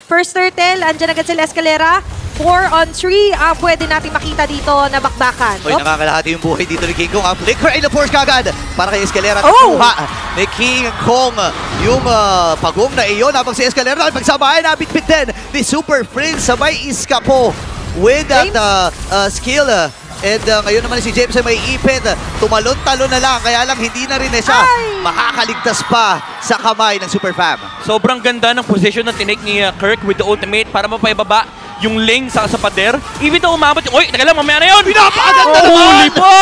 First turtle, andyan agad sila Escalera. 4 on 3 ang pwede natin makita dito na bakbakan. Oy, nakakalahati yung buhay dito ni King Kong. Ang flicker ay na-force kagad para kay Escalera. Oh! Nakuha ni King Kong yung pagong na iyon. Habang si Escalera pagsabayan, nabitbit din ni Super Prince. Sabay iska po with that skill. And ngayon naman si James ay may ipit. Tumalon-talon na lang. Kaya lang hindi na rin siya makakaligtas pa sa kamay ng Super Fam. Sobrang ganda ng position na tinake ni Kirk with the ultimate para mapaibaba yung lane sa pader. Even though umabot yung... Uy, taga lang, mamaya na yun! Pinapakaganda naman! Holy pa!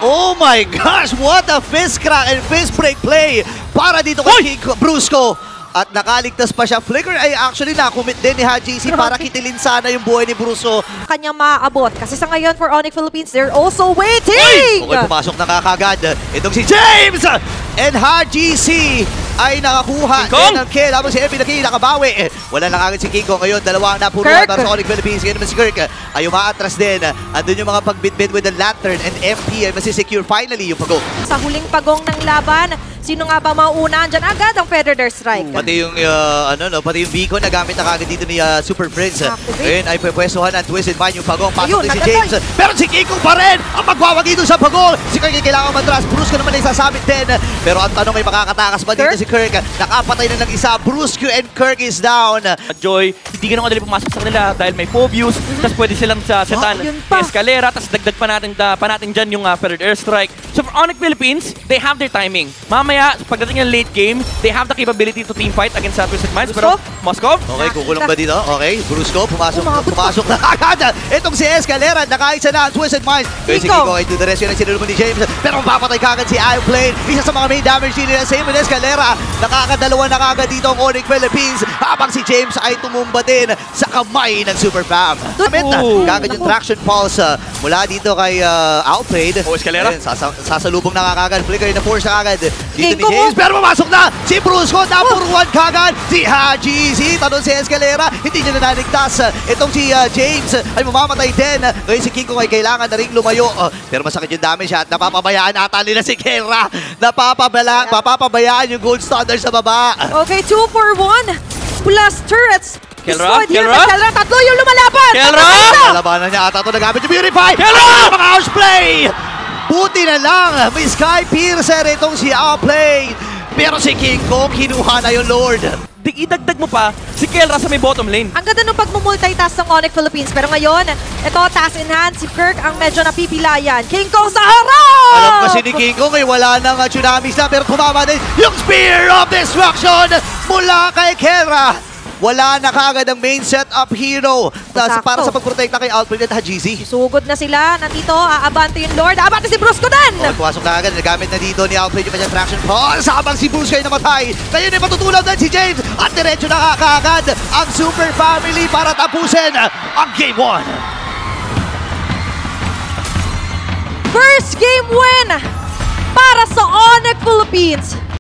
Oh my gosh! What a fist crack and fist break play para dito kay King Brusco. At nakaligtas pa siya. Flicker ay actually na-commit din ni HGC para kitilin sana yung buhay ni Brusco. Kanyang maaabot. Kasi sa ngayon for Onyx Philippines, they're also waiting! Okay, pumasok na kagad. Itong si James! And HGC ay nakakuha din ng kill. Habang si FP nakabawi. Wala lang agad si King Kong. Ngayon, dalawa ang napuruan para sa Onyx Philippines. Ngayon naman si Kirk ay umaatras din. Andun yung mga pagbitbit with the lantern and FP ay masisecure finally yung pagong. Sa huling pagong ng laban, sino nga ba mauuna? Andyan agad ang Predator Strike. Pati yung pati yung beacon na gamit na kagad dito ni Super Prince. Ngayon ay pwepwestuhan ng Twisted Mind yung pagong. Pasok din si James. Pero si King Kong pa rin ang magwawagi doon sa pagong. Si Kirk ay kailangan matras. Brusco naman ay sasabit din. Pero ang tanong ay makakatakas ba dito si Kirk? Nakapatay na ng isa. Brusco and Kirk is down. Joy, hindi ganun kadali pumasok sa kanila dahil may Phobius. Tapos pwede silang setan Escalera. Tapos dagdag pa natin dyan yung Predator Airstrike. So for Onyx Philippines, they have their timing. Mamaya, pagdating ng late game, they have the capability to team fight against Twisted Minds. Pero Moskov? Okay, kukulong ba dito? Okay, Brusco, pumasok na agad. Itong si Escalera, nakaisa na ang Twisted Minds. Kaya si Kiko ay to the rescue ng sinulong ni James. Pero mapapatay kagad si Ironplane. Isa sa mga main damage din nila. Same with Escalera. Nakakadalawa na kagad dito ang Onyx Philippines. Habang si James ay tumumba din sa kamay ng Super Fam. Kagad yung traction pulse mula dito kay Outplayed. Escalera? Sasalubong na kagad. Flicker na force kagad dito ni James. Pero pumasok na si Brusco. Napuruan kagad si HGC. Tanong si Escalera. Hindi niya na naligtas. Itong si James ay mamamatay din. Ngayon si King Kong ay kailangan na rin lumayo. Pero masakit yung damage at napapabayaan ata nila si Kelra. Napapabayaan yung gold standard sa baba. Okay, 2 for 1. Plus turrets. Kelra? Tatlo yung lumalaban. Kelra? Lalabanan niya ata ito. Nagamit yung Purify. Kelra! Mga house play! Buti na lang. May Sky Piercer itong si Outplay. Pero si King Kong kinuha na yung Lord. Idagdag mo pa si Kelra sa may bottom lane. Ang ganda nung pagmumultitask ng Onyx Philippines. Pero ngayon, ito, task in hand. Si Kirk ang medyo napipilayan. King Kong sa harap! Alam kasi ni King Kong ay wala nang tsunamis na. Pero tumama din yung Spear of Destruction mula kay Kelra. Wala na kaagad ang main setup hero para sa pagprotekta kay Outplay at HGC. Sugod na sila. Nandito, aabante yung Lord. Aabante si Brusco din! Pumasok na agad. Nagamit na dito ni Outplay yung kanyang traction pulse. Habang si Brusco ay namatay. Ngayon ay matutulaw din si James. At diretso na kaagad ang Super Family para tapusin ang Game 1. First game win para sa Onyx Philippines.